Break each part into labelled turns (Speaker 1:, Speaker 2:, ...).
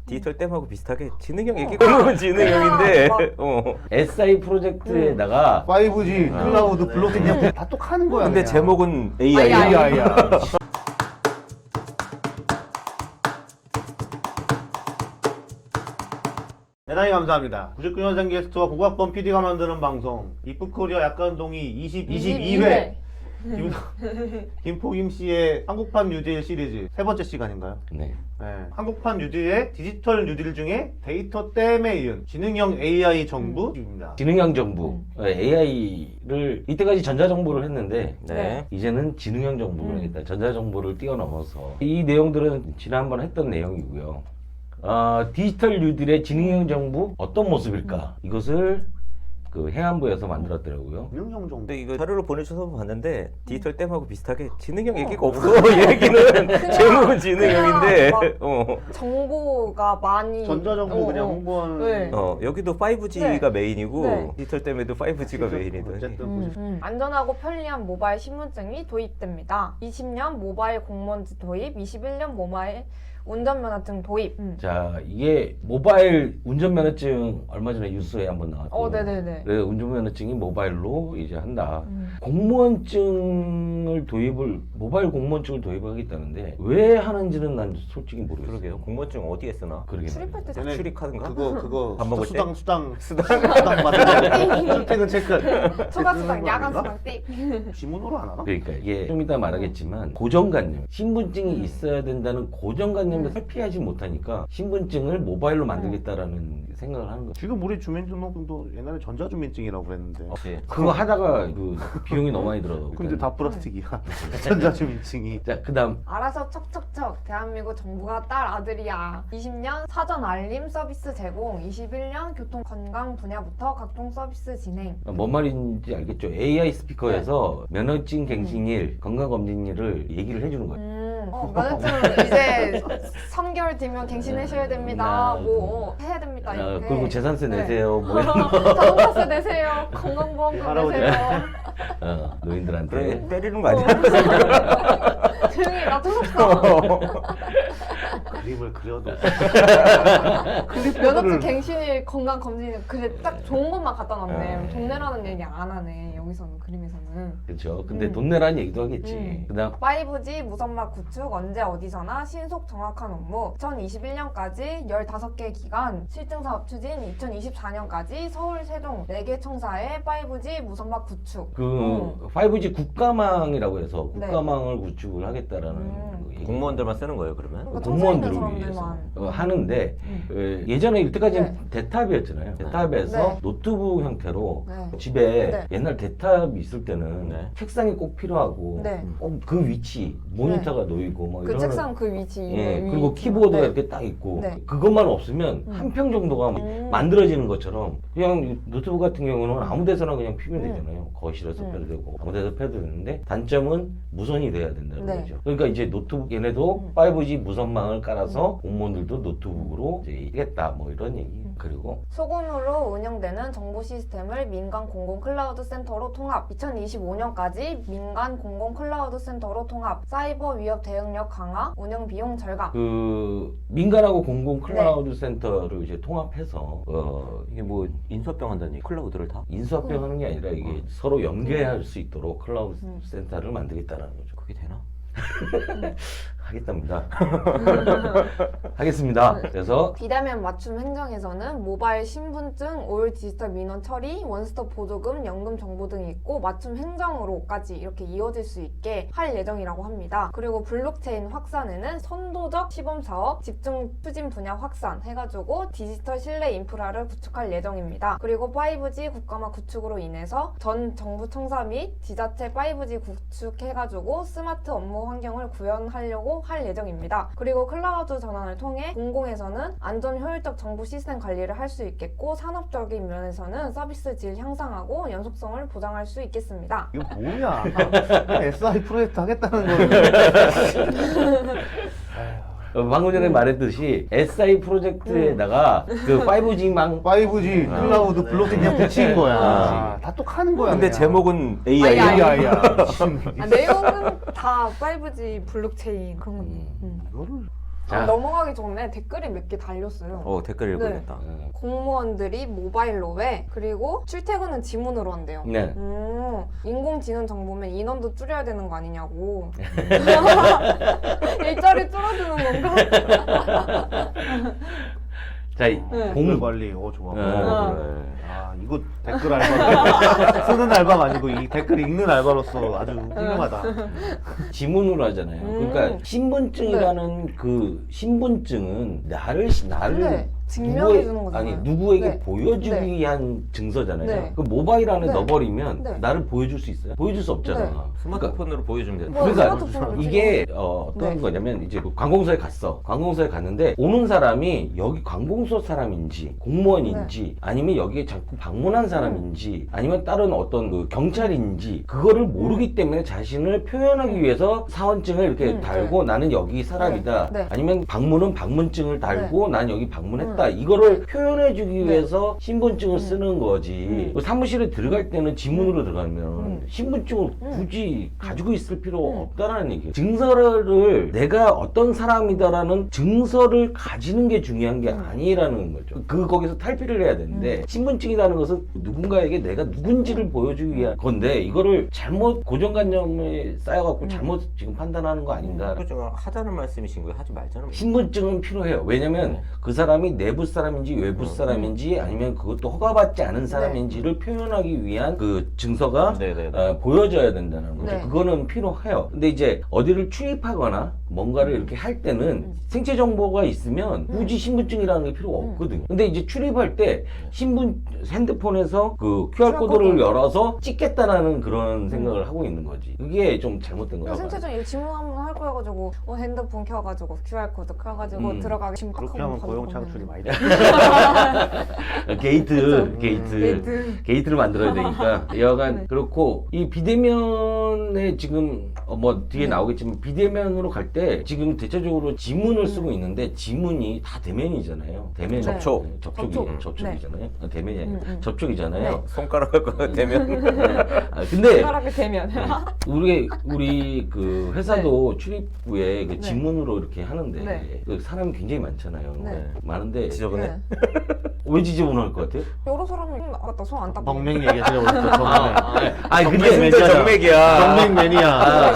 Speaker 1: 디지털 댐하고 비슷하게 지능형 얘기 그러면 지능형인데
Speaker 2: SI 프로젝트에다가
Speaker 3: 5G, 클라우드, 블록체인 그냥 다 똑하는 거야.
Speaker 1: 근데
Speaker 3: 그냥.
Speaker 1: 제목은 AI.
Speaker 3: AI야. 대단히 감사합니다. 99년생 게스트와 국악번 PD가 만드는 방송 이쁘코리아 약간동이 22회 김포김 씨의 한국판 뉴딜 시리즈 세 번째 시간인가요?
Speaker 2: 네.
Speaker 3: 네. 한국판 뉴딜의 디지털 뉴딜 중에 데이터 댐에 이은 지능형 AI 정부입니다.
Speaker 2: 지능형 정부 AI를 이때까지 전자정보를 했는데
Speaker 1: 네.
Speaker 2: 이제는 지능형 정보를 하겠다. 전자정보를 뛰어넘어서 이 내용들은 지난번 했던 내용이고요. 디지털 뉴딜의 지능형 정부 어떤 모습일까? 이것을 그 행안부에서 만들었더라고요.
Speaker 3: 지능형 정부.
Speaker 1: 근데 이거 자료를 보내주셔서 봤는데 디지털 댐하고 비슷하게 지능형 얘기가 없어. 얘기는 제목은 지능형인데
Speaker 4: 정보가 많이
Speaker 3: 전자정보 그냥 홍보하는.
Speaker 4: 네.
Speaker 1: 여기도 5G가 메인이고
Speaker 4: 네.
Speaker 1: 디지털 댐에도 5G가 메인이더니
Speaker 3: 어쨌든
Speaker 4: 안전하고 편리한 모바일 신분증이 도입됩니다. 20년 모바일 공무원지 도입, 21년 모바일 운전면허증 도입.
Speaker 2: 자, 이게 모바일 운전면허증 얼마 전에 뉴스에 한번 나왔고
Speaker 4: 네네네.
Speaker 2: 네, 운전면허증이 모바일로 이제 한다. 공무원증을 도입을 모바일 공무원증을 도입하겠다는데 왜 하는지는 난 솔직히 모르겠어요.
Speaker 1: 그러게요. 공무원증 어디에 쓰나?
Speaker 2: 그러게
Speaker 4: 출입할 때
Speaker 3: 얘네
Speaker 1: 출입카드인가?
Speaker 3: 그거
Speaker 1: 밥 먹을 때?
Speaker 3: 수당 받는 출퇴근 체크.
Speaker 4: 초과 수당, 야간 수당 띡.
Speaker 3: 지문으로 안 하나?
Speaker 2: 그러니까 이게 좀 이따 말하겠지만 고정관념, 신분증이 있어야 된다는 고정관념을 회피하지 못하니까 신분증을 모바일로 만들겠다라는 생각을 하는 거죠.
Speaker 3: 지금 우리 주민등록증도 옛날에 전자주민증이라고 그랬는데
Speaker 2: 그거 하다가 그 비용이 너무 많이 들어.
Speaker 3: 근데 다 플라스틱이야. 전자주민증이.
Speaker 2: 자, 그다음
Speaker 4: 알아서 척척척 대한민국 정부가 딸 아들이야. 20년 사전 알림 서비스 제공, 21년 교통 건강 분야부터 각종 서비스 진행.
Speaker 2: 뭔 말인지 알겠죠? AI 스피커에서 면허증 갱신일, 건강검진일을 얘기를 해주는 거예요.
Speaker 4: 면허증 이제 3개월 뒤면 갱신하셔야 됩니다. 뭐 해야 됩니다. 이렇게.
Speaker 2: 그리고 재산세
Speaker 4: 네.
Speaker 2: 내세요. 뭐 이런 거.
Speaker 4: 자동차세 내세요. 건강보험금
Speaker 3: 할아버지.
Speaker 4: 내세요.
Speaker 2: 노인들한테.
Speaker 1: 그래, 때리는 거 아니야?
Speaker 4: 조용히 해. 나 두렵어.
Speaker 3: 그림을 그려도
Speaker 4: 면허증 갱신일 건강검진 그래 딱 좋은 것만 갖다 놨네.
Speaker 2: 네.
Speaker 4: 돈 내라는 얘기 안 하네. 여기서는 그림에서는.
Speaker 2: 그렇죠. 근데 돈 내라는 얘기도 하겠지. 그다음
Speaker 4: 5G 무선막 구축 언제 어디서나 신속 정확한 업무 2021년까지 15개 기관 실증사업 추진 2024년까지 서울 세종 4개 청사에 5G 무선막 구축
Speaker 2: 그 5G 국가망이라고 해서
Speaker 4: 네.
Speaker 2: 국가망을 구축을 하겠다라는 그 얘기.
Speaker 1: 공무원들만 쓰는 거예요, 그러면?
Speaker 4: 그러니까
Speaker 2: 공무원들을
Speaker 4: 청사에 있는
Speaker 2: 위해서
Speaker 4: 사람들만.
Speaker 2: 하는데 예전에 이때까지는
Speaker 4: 네.
Speaker 2: 대탑이었잖아요. 대탑에서
Speaker 4: 네.
Speaker 2: 노트북 형태로
Speaker 4: 네.
Speaker 2: 집에
Speaker 4: 네.
Speaker 2: 옛날 대탑이 있을 때는
Speaker 1: 네.
Speaker 2: 책상이 꼭 필요하고
Speaker 4: 네.
Speaker 2: 그 위치 모니터가 놓이고 뭐
Speaker 4: 그
Speaker 2: 이런
Speaker 4: 책상 그 위치
Speaker 2: 예,
Speaker 4: 위-
Speaker 2: 그리고 키보드가
Speaker 4: 네.
Speaker 2: 이렇게 딱 있고
Speaker 4: 네.
Speaker 2: 그것만 없으면 한 평 정도가 만들어지는 것처럼 그냥 노트북 같은 경우는 아무 데서나 그냥 피면 되잖아요. 거실에서 펴도 되고 아무 데서 펴도 되는데 단점은 무선이 돼야 된다는
Speaker 4: 네.
Speaker 2: 거죠. 그러니까 이제 노트북 얘네도 5G 무선망을 깔아서 공무원들도 노트북으로 이제 하겠다 뭐 이런 얘기. 그리고
Speaker 4: 소금으로 운영되는 정보 시스템을 민간 공공 클라우드 센터로 통합 2025년까지 민간 공공 클라우드 센터로 통합 사이버 위협 대응력 강화 운영 비용 절감
Speaker 2: 그 민간하고 공공 클라우드 센터를 이제 통합해서
Speaker 1: 이게 뭐 인수합병 한다니 클라우드를 다?
Speaker 2: 인수합병 하는 게 아니라 이게 서로 연계할 수 있도록 클라우드 센터를 만들겠다라는 거죠.
Speaker 1: 그게 되나?
Speaker 2: 하겠답니다. 하겠습니다. 그래서
Speaker 4: 비대면 맞춤 행정에서는 모바일 신분증, 올 디지털 민원 처리, 원스톱 보조금, 연금 정보 등이 있고 맞춤 행정으로까지 이렇게 이어질 수 있게 할 예정이라고 합니다. 그리고 블록체인 확산에는 선도적 시범 사업, 집중 추진 분야 확산 해가지고 디지털 신뢰 인프라를 구축할 예정입니다. 그리고 5G 국가망 구축으로 인해서 전 정부 청사 및 지자체 5G 구축해가지고 스마트 업무 환경을 구현하려고 할 예정입니다. 그리고 클라우드 전환을 통해 공공에서는 안전 효율적 정보 시스템 관리를 할 수 있겠고 산업적인 면에서는 서비스 질 향상하고 연속성을 보장할 수 있겠습니다.
Speaker 3: 이거 뭐야? SI 프로젝트 하겠다는 거는
Speaker 2: 방금 전에 말했듯이 SI 프로젝트에다가 그 5G망
Speaker 3: 5G, 클라우드, 블록체인 그냥 붙인 거야.
Speaker 2: 아.
Speaker 3: 다 똑하는 거야.
Speaker 1: 근데
Speaker 3: 그냥.
Speaker 1: 제목은
Speaker 4: AI.
Speaker 1: AI.
Speaker 3: AI야.
Speaker 4: 내용은 다 5G 블록체인 그런 건데.
Speaker 3: 이거를
Speaker 2: 자.
Speaker 4: 넘어가기 전에 댓글이 몇 개 달렸어요.
Speaker 1: 댓글 읽어야겠다.
Speaker 4: 공무원들이 모바일로 왜? 그리고 출퇴근은 지문으로 한대요.
Speaker 2: 네.
Speaker 4: 인공지능 정보면 인원도 줄여야 되는 거 아니냐고. 일자리 줄어드는 건가?
Speaker 2: 자,
Speaker 3: 댓글 관리, 좋아.
Speaker 2: 그래.
Speaker 3: 이거 댓글 알바 쓰는 알바가 아니고 이 댓글 읽는 알바로서 아주 훌륭하다.
Speaker 2: 지문으로 하잖아요. 그러니까 신분증이라는 그 신분증은 나를
Speaker 4: 네. 증명해 주는 거잖아요.
Speaker 2: 아니 누구에게
Speaker 4: 네.
Speaker 2: 보여주기
Speaker 4: 네.
Speaker 2: 위한 증서잖아요.
Speaker 4: 네.
Speaker 2: 그 모바일 안에
Speaker 4: 네.
Speaker 2: 넣어버리면
Speaker 4: 네.
Speaker 2: 나를 보여줄 수 있어요? 보여줄 수 없잖아.
Speaker 4: 네.
Speaker 1: 스마트폰으로 보여주면 돼.
Speaker 4: 뭐,
Speaker 2: 그러니까
Speaker 4: 스마트폰으로
Speaker 2: 이게 어떤
Speaker 4: 네.
Speaker 2: 거냐면 이제 그 관공서에 갔어. 관공서에 갔는데 오는 사람이 여기 관공서 사람인지 공무원인지
Speaker 4: 네.
Speaker 2: 아니면 여기에 자꾸 방문한 사람인지 아니면 다른 어떤 그 경찰인지 그거를 모르기 때문에 자신을 표현하기 위해서 사원증을 이렇게 달고 나는 여기 사람이다.
Speaker 4: 네. 네.
Speaker 2: 아니면 방문은 방문증을 달고 난 여기 방문했다. 이거를 표현해주기 위해서 신분증을 쓰는 거지. 사무실에 들어갈 때는 지문으로 들어가면 신분증을 굳이 가지고 있을 필요 없다라는 얘기예요. 증서를 내가 어떤 사람이다라는 증서를 가지는 게 중요한 게 아니라는 거죠. 거기서 탈피를 해야 되는데 신분증이라는 것은 누군가에게 내가 누군지를 보여주기 위한 건데 이거를 잘못 고정관념에 쌓여갖고 잘못 지금 판단하는 거 아닌가.
Speaker 1: 그렇죠. 하자는 말씀이신 거예요. 하지 말자는.
Speaker 2: 신분증은 필요해요. 왜냐면 그 사람이 내부 사람인지 외부 사람인지 아니면 그것도 허가받지 않은 사람인지를 표현하기 위한 그 증서가
Speaker 1: 네네네.
Speaker 2: 보여져야 된다는 거죠.
Speaker 4: 네.
Speaker 2: 그거는 필요해요. 근데 이제 어디를 출입하거나 뭔가를 이렇게 할 때는 생체 정보가 있으면 굳이 신분증이라는 게 필요가 없거든요. 근데 이제 출입할 때 핸드폰에서 그 QR 코드를 열어서 찍겠다라는 그런 생각을 하고 있는 거지. 그게 좀 잘못된 거야.
Speaker 4: 생체적 지문 한번 할 거여가지고 핸드폰 켜가지고 QR 코드 켜가지고 들어가기 지금
Speaker 3: 그렇게 하면 고용 창출이 많이 돼.
Speaker 2: 게이트를 만들어야 되니까 여하간 그렇고 이 비대면에 지금 뭐 뒤에 나오겠지만 비대면으로 갈 때 지금 대체적으로 지문을 쓰고 있는데 지문이 다 대면이잖아요. 대면 접촉이잖아요. 대면이 아니라 접촉이잖아요.
Speaker 1: 손가락을 대면.
Speaker 2: 근데
Speaker 4: 손가락을 대면
Speaker 2: 우리 그 회사도 출입구에 그 지문으로 이렇게 하는데
Speaker 4: 네.
Speaker 2: 그 사람이 굉장히 많잖아요.
Speaker 4: 네.
Speaker 2: 많은데
Speaker 1: 지저분해.
Speaker 2: 왜 지저분할 것 같아요?
Speaker 4: 여러 사람이 아까 손 안 닦고
Speaker 3: 정맥 얘기하시려고 그랬죠. 정맥.
Speaker 2: 아니
Speaker 3: 정맥
Speaker 2: 근데
Speaker 3: 매니아잖아.
Speaker 1: 정맥이야.
Speaker 3: 정맥 매니아.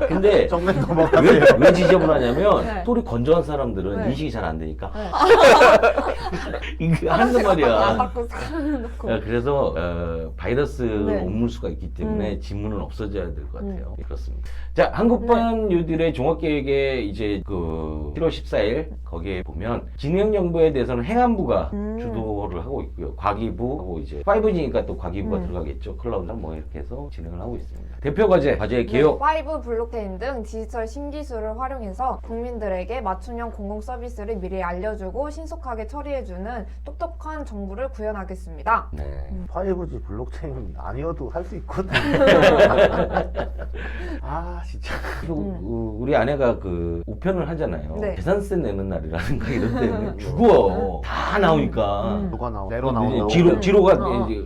Speaker 2: 근데
Speaker 3: 정맥 넘어가세요.
Speaker 2: 왜 지저분하냐면
Speaker 4: 네.
Speaker 2: 털이 건조한 사람들은
Speaker 4: 네.
Speaker 2: 인식이 잘 안 되니까
Speaker 4: 네.
Speaker 2: 이거 하는
Speaker 4: 안
Speaker 2: 말이야.
Speaker 4: 닦고 놓고
Speaker 2: 그래서 바이러스
Speaker 4: 네.
Speaker 2: 옮을 수가 있기 때문에 지문은 없어져야 될 것 같아요. 그렇습니다. 자, 한국판 뉴딜의 종합계획에 이제 그 7월 14일 거기에 보면 진흥정보에 대해서는 행안부가 주도를 하고 있고요. 과기부하고 이제 5G니까 또 과기부가 들어가겠죠. 클라우드랑 뭐 이렇게 해서 진행을 하고 있습니다. 대표 과제 개요.
Speaker 4: 5 블록체인 등 디지털 신기술을 활용해서 국민들에게 맞춤형 공공 서비스를 미리 알려주고 신속하게 처리해주는 똑똑한 정부를 구현하겠습니다.
Speaker 2: 네.
Speaker 3: 5G 블록체인 아니어도 할 수 있거든. 아 진짜.
Speaker 2: 그리고 우리 아내가 그 우편을 하잖아요.
Speaker 4: 네.
Speaker 2: 계산세 내는 날이라든가 이런 때는 죽어. 다 나오니까.
Speaker 3: 누가 나오? 내로 나온다고.
Speaker 2: 지로가
Speaker 4: 어.
Speaker 2: 이제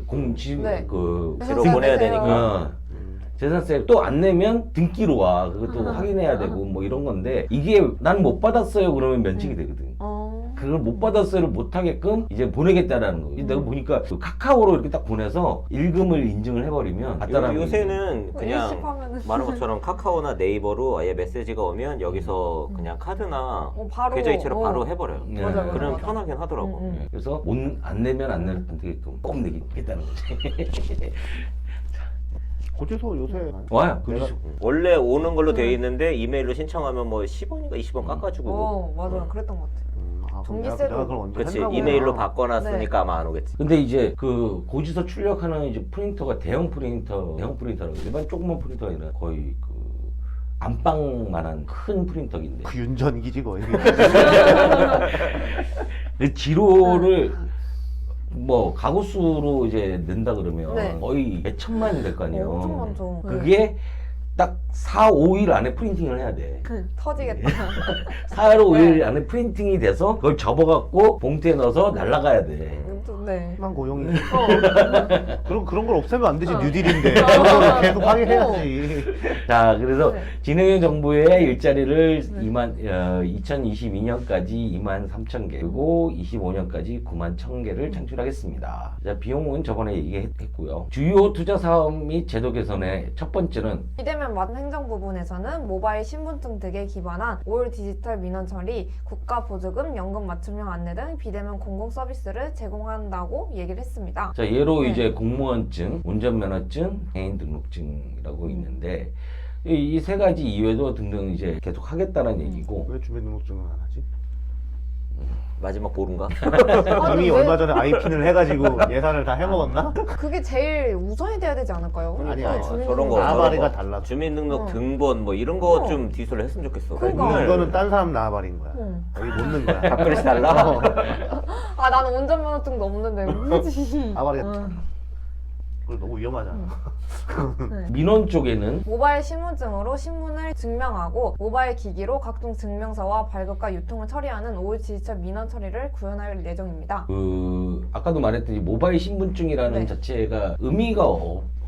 Speaker 4: 네.
Speaker 1: 지로 보내야 되니까.
Speaker 2: 재산세 또 안 내면 등기로 와. 그것도 확인해야 되고 뭐 이런 건데 이게 난 못 받았어요 그러면 면책이 되거든. 그걸 못 받았어요를 못 하게끔 이제 보내겠다라는 거. 내가 보니까 그 카카오로 이렇게 딱 보내서 일금을 인증을 해버리면 받다라는
Speaker 1: 요새는 그냥
Speaker 4: 일십하면은.
Speaker 1: 말한 것처럼 카카오나 네이버로 아예 메시지가 오면 여기서 그냥 카드나
Speaker 4: 바로,
Speaker 1: 계좌이체로 바로 해버려요.
Speaker 2: 네.
Speaker 4: 맞아요.
Speaker 1: 그러면
Speaker 4: 맞아요.
Speaker 1: 편하긴 하더라고.
Speaker 2: 네, 그래서 안 내면 안 내게끔 꼭 내겠다는 거지.
Speaker 3: 고지서 요새
Speaker 2: 와요.
Speaker 3: 내가
Speaker 2: 그렇죠.
Speaker 1: 원래 오는 걸로 돼 있는데 이메일로 신청하면 뭐 10원인가 20원 깎아주고.
Speaker 4: 맞아요. 그랬던 것 같아요.
Speaker 3: 그럼
Speaker 4: 전기세도-
Speaker 3: 내가 그걸 언제
Speaker 1: 그렇지
Speaker 3: 했나
Speaker 1: 이메일로
Speaker 3: 보구나.
Speaker 1: 바꿔놨으니까 아마 안 오겠지.
Speaker 2: 근데 이제 그 고지서 출력하는 이제 프린터가 대형 프린터라고 일반 조그만 프린터가 아니라 거의 그 안방만한 큰 프린터인데
Speaker 3: 그 윤전기지 거의.
Speaker 2: 그 지로를 뭐 가구수로 이제 낸다 그러면
Speaker 4: 네.
Speaker 2: 거의 몇 천만이 될 거 아니에요.
Speaker 4: 엄청 많죠.
Speaker 2: 그게 딱 4, 5일 안에 프린팅을 해야 돼.
Speaker 4: 터지겠다.
Speaker 2: 4, 5일 안에 프린팅이 돼서 그걸 접어갖고 봉투에 넣어서 날라가야 돼.
Speaker 4: 네.
Speaker 3: 만 고용이.
Speaker 4: 어.
Speaker 3: 그런 걸 없애면 안 되지.
Speaker 4: 어.
Speaker 3: 뉴딜인데. 그런 걸 계속 하게 해야지.
Speaker 2: 자, 그래서
Speaker 4: 네.
Speaker 2: 진흥형 정부의 일자리를
Speaker 4: 네.
Speaker 2: 2022년까지 2만 3천 개, 그리고 25년까지 9만 1천 개를 창출하겠습니다. 자, 비용은 저번에 얘기했고요. 주요 투자 사업 및 제도 개선의 첫 번째는
Speaker 4: 비대면 행정 부분에서는 모바일 신분증 등에 기반한 올 디지털 민원 처리, 국가 보조금, 연금 맞춤형 안내 등 비대면 공공 서비스를 제공한다고 얘기를 했습니다.
Speaker 2: 자, 예로
Speaker 4: 네.
Speaker 2: 이제 공무원증, 운전면허증, 개인 등록증이라고 있는데 이 세 가지 이외에도 등등 이제 계속 하겠다는 얘기고
Speaker 3: 왜 주민등록증은 안 하지?
Speaker 1: 마지막 보루인가?
Speaker 3: 이미
Speaker 4: 왜-
Speaker 3: 얼마 전에 아이핀을 해가지고 예산을 다 해먹었나?
Speaker 4: 그게 제일 우선이 돼야 되지 않을까요?
Speaker 3: 아니야.
Speaker 4: 주민등록.
Speaker 1: 저런 거
Speaker 3: 나발이가
Speaker 1: 저런 거.
Speaker 3: 달라.
Speaker 1: 주민등록
Speaker 4: 어.
Speaker 1: 등본 뭐 이런 거
Speaker 4: 어.
Speaker 1: 좀 디지털로 했으면 좋겠어.
Speaker 4: 그러니까.
Speaker 1: 오늘
Speaker 3: 이거는 딴 사람 나발인 거야.
Speaker 4: 응.
Speaker 3: 여기 못 넣는 거야.
Speaker 1: 답글이 달라?
Speaker 4: 아 나는 운전면허증도 없는데 굳이.
Speaker 3: 나발이가
Speaker 4: 응.
Speaker 3: 그걸 너무 위험하잖아.
Speaker 4: 네.
Speaker 2: 민원 쪽에는
Speaker 4: 모바일 신분증으로 신분을 증명하고 모바일 기기로 각종 증명서와 발급과 유통을 처리하는 올 디지털 민원 처리를 구현할 예정입니다.
Speaker 2: 그 아까도 말했듯이 모바일 신분증이라는
Speaker 4: 네.
Speaker 2: 자체가 의미가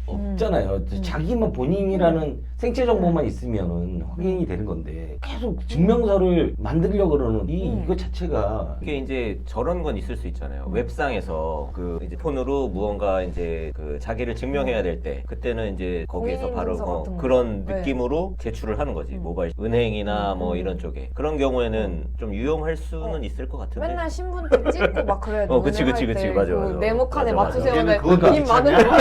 Speaker 2: 없잖아요. 자기만 본인이라는 생체 정보만 있으면은 확인이 되는 건데 계속 증명서를 만들려고 그러는 이거 자체가
Speaker 1: 이게 이제 저런 건 있을 수 있잖아요. 웹상에서 그 이제 폰으로 무언가 이제 그 자기를 증명해야 될 때 그때는 이제 거기에서 바로
Speaker 4: 공인인증서 같은 거.
Speaker 1: 그런
Speaker 4: 네.
Speaker 1: 느낌으로 제출을 하는 거지. 모바일 은행이나 뭐 이런 쪽에 그런 경우에는 좀 유용할 수는 있을 것 같은데.
Speaker 4: 맨날 신분증 찍고 막 그래야 돼.
Speaker 1: 그치, 그치, 그치. 맞아, 맞아.
Speaker 4: 네모칸에
Speaker 1: 맞아, 맞아.
Speaker 4: 맞추세요.
Speaker 3: 얘는 그것도
Speaker 4: 님
Speaker 3: 귀찮냐?
Speaker 4: 많은 거.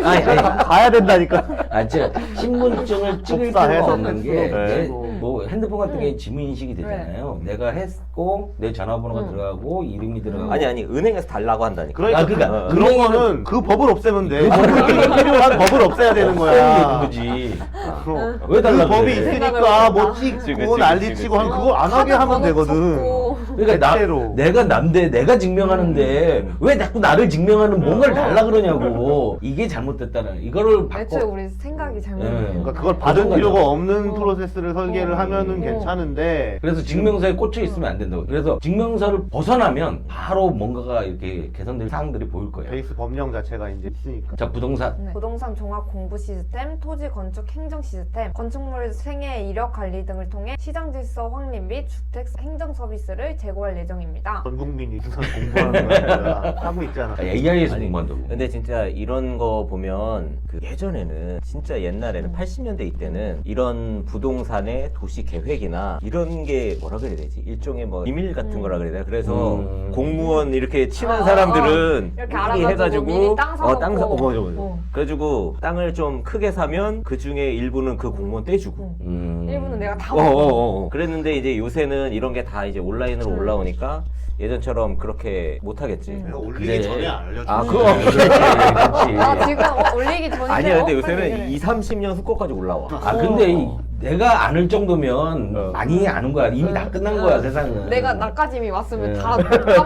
Speaker 2: 아니,
Speaker 3: 가야 된다니까.
Speaker 2: 제가 신분증을 찍을
Speaker 3: 복사해서
Speaker 2: 필요가 없는 게
Speaker 3: 네.
Speaker 2: 뭐 핸드폰 같은 게 지문 인식이 되잖아요. 내가 했고 내 전화번호가 들어가고 이름이 들어가고
Speaker 1: 아니 은행에서 달라고 한다니까.
Speaker 3: 그러니까
Speaker 2: 어.
Speaker 3: 그런
Speaker 2: 은행에는-
Speaker 3: 거는 그 법을 없애면 돼. 그게 필요한 법을 없애야 되는
Speaker 2: 되는
Speaker 3: 거야.
Speaker 2: 거지.
Speaker 3: 어.
Speaker 2: 왜 달라고
Speaker 3: 그 법이
Speaker 2: 그래?
Speaker 3: 있으니까 뭐
Speaker 1: 그치,
Speaker 3: 찍고
Speaker 1: 그치,
Speaker 3: 난리
Speaker 1: 그치,
Speaker 3: 치고 하면
Speaker 1: 그치.
Speaker 3: 그걸 안 하게
Speaker 4: 카드
Speaker 3: 하면
Speaker 4: 번호
Speaker 3: 되거든.
Speaker 4: 적고.
Speaker 2: 그러니까
Speaker 3: 대체로.
Speaker 2: 내가 남대 내가 증명하는데 왜 자꾸 나를 증명하는 뭔가를 달라 그러냐고. 이게 잘못됐다는 이거를
Speaker 4: 애초에
Speaker 2: 바꿔.
Speaker 4: 우리 생각이
Speaker 2: 네.
Speaker 4: 잘못된
Speaker 3: 그러니까
Speaker 4: 거.
Speaker 3: 그걸 받을
Speaker 2: 거죠.
Speaker 3: 필요가 없는
Speaker 4: 어.
Speaker 3: 프로세스를 설계를 하면은
Speaker 4: 어.
Speaker 3: 괜찮은데
Speaker 2: 그래서 증명서에 꽂혀 있으면 안 된다고. 그래서 증명서를 벗어나면 바로 뭔가가 이렇게 개선될 사항들이 보일 거예요.
Speaker 3: 베이스 법령 자체가 이제 있으니까.
Speaker 2: 자, 부동산.
Speaker 4: 네. 부동산 종합 공부 시스템, 토지 건축 행정 시스템, 건축물 생애 이력 관리 등을 통해 시장 질서 확립 및 주택 행정 서비스를 제공할 예정입니다.
Speaker 3: 전 국민이 부산 공부하는 거야. 하고 있잖아.
Speaker 2: AI에서
Speaker 1: 아니,
Speaker 2: 공부한다고.
Speaker 1: 근데 진짜 이런 거 보면 그 예전에는 진짜 옛날에는 80년대 이때는 이런 부동산의 도시 계획이나 이런 게 뭐라 그래야 되지? 일종의 뭐 비밀 같은 거라 그래야 되나? 그래서 공무원 이렇게 친한 사람들은
Speaker 4: 이렇게
Speaker 1: 미리
Speaker 4: 알아가지고
Speaker 1: 해가지고
Speaker 4: 미리 땅 사놓고.
Speaker 1: 땅 사, 맞아, 맞아.
Speaker 4: 어.
Speaker 1: 그래가지고 땅을 좀 크게 사면 그 중에 일부는 그 공무원 떼주고.
Speaker 4: 일부는 내가 다 먹어.
Speaker 1: 그랬는데 이제 요새는 이런 게 다 이제 온라인으로 올라오니까 예전처럼 그렇게 못 하겠지.
Speaker 3: 내가 올리기
Speaker 2: 그래.
Speaker 3: 전에 알려줘.
Speaker 1: 아, 그거
Speaker 4: 나 지금 올리기 전인데
Speaker 1: 아니야, 근데
Speaker 4: 빨리
Speaker 1: 요새는
Speaker 4: 그래.
Speaker 1: 20, 30년 후거까지 올라와.
Speaker 2: 아 근데 내가 아는 정도면 많이 아는 거야. 이미 다 끝난 거야 세상은.
Speaker 4: 내가 나까지 이미 왔으면
Speaker 2: 네.
Speaker 4: 다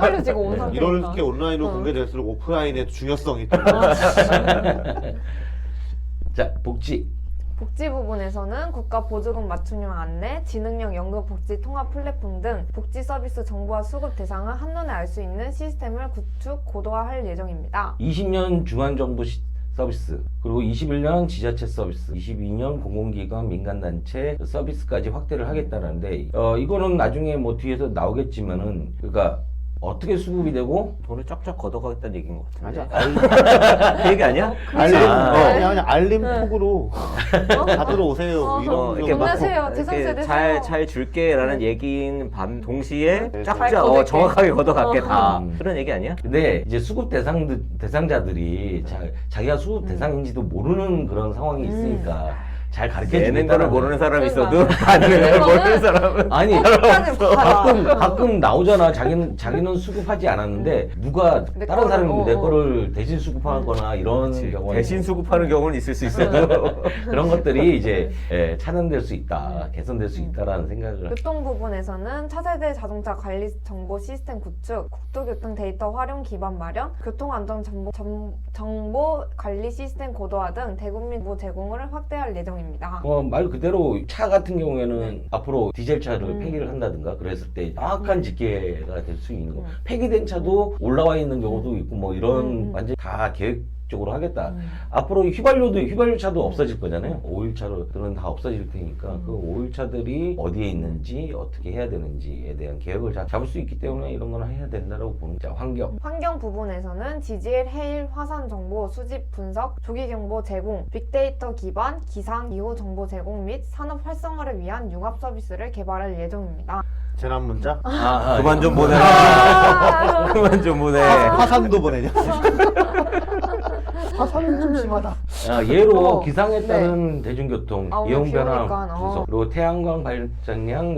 Speaker 4: 알려지고 온 상태니까.
Speaker 3: 이렇게 온라인으로 공개될수록 오프라인의 중요성이 또
Speaker 2: 자, 복지.
Speaker 4: 복지 부분에서는 국가 보조금 맞춤형 안내, 지능형 연금 복지 통합 플랫폼 등 복지 서비스 정보와 수급 대상을 한눈에 알 수 있는 시스템을 구축, 고도화할 예정입니다.
Speaker 2: 20년 중앙정부 서비스, 그리고 21년 지자체 서비스, 22년 공공기관 민간단체 서비스까지 확대를 하겠다는데 이거는 나중에 뭐 뒤에서 나오겠지만은 그러니까 어떻게 수급이 되고
Speaker 1: 돈을 쫙쫙 걷어가겠다는 얘기인 것 같은데.
Speaker 3: 맞아.
Speaker 1: 그 얘기 아니야?
Speaker 3: 알림,
Speaker 1: 아.
Speaker 3: 그냥 알림 톡으로 다 들어오세요. 이런
Speaker 1: 이렇게 막
Speaker 4: 내세요. 재산세
Speaker 1: 이렇게
Speaker 4: 내세요.
Speaker 1: 잘 줄게라는 얘기인 반 동시에
Speaker 3: 네,
Speaker 1: 쫙쫙
Speaker 4: 잘 걷을게.
Speaker 1: 정확하게 걷어갈게 다
Speaker 2: 음.
Speaker 1: 그런 얘기 아니야?
Speaker 2: 근데 이제 수급 대상자들이 자기가 수급 대상인지도 모르는 그런 상황이 있으니까 잘 가르쳐
Speaker 1: 내는 거를
Speaker 2: 주겠다는
Speaker 1: 모르는 사람이 있어도
Speaker 4: 그러니까.
Speaker 1: 받는 거를
Speaker 4: 그거는
Speaker 1: 모르는 사람은
Speaker 2: 아니
Speaker 4: 끝까지 봐라.
Speaker 2: 가끔 나오잖아. 자기는 수급하지 않았는데 누가
Speaker 4: 내
Speaker 2: 다른 사람이
Speaker 4: 거를,
Speaker 2: 내
Speaker 4: 어.
Speaker 2: 거를 대신 수급하거나 이런 경우
Speaker 1: 대신 수급하는 경우는 있을 수 있어도
Speaker 2: 그런 것들이 이제 차단될 수 있다, 개선될 수 있다라는 생각을.
Speaker 4: 교통 부분에서는 차세대 자동차 관리 정보 시스템 구축, 국토교통 데이터 활용 기반 마련, 교통안전 정보 관리 시스템 고도화 등 대국민 정보 제공을 확대할 예정입니다. 예정입니다.
Speaker 2: 말 그대로 차 같은 경우에는 앞으로 디젤 차를 폐기를 한다든가 그랬을 때 정확한 집계가 될 수 있는 거. 폐기된 차도 올라와 있는 경우도 있고 뭐 이런 완전 다 계획적으로 하겠다. 앞으로 휘발유 차도 없어질 거잖아요. 오일차들은 다 없어질 테니까 그 오일차들이 어디에 있는지 어떻게 해야 되는지에 대한 계획을 잡을 수 있기 때문에 이런 거는 해야 된다라고 보는 거죠.
Speaker 4: 환경 부분에서는 지질, 해일, 화산 정보 수집 분석, 조기 경보 제공, 빅데이터 기반 기상 기후 정보 제공 및 산업 활성화를 위한 융합 서비스를 개발할 예정입니다.
Speaker 3: 재난 문자?
Speaker 1: 그만 좀 보내. 그만 좀 보내.
Speaker 3: 화산도 보내냐? 화산은 좀 심하다.
Speaker 2: 예로 기상에 따른 대중교통
Speaker 4: 오늘
Speaker 2: 이용
Speaker 4: 비
Speaker 2: 변화
Speaker 4: 오니까,
Speaker 2: 분석 그리고 태양광 발전량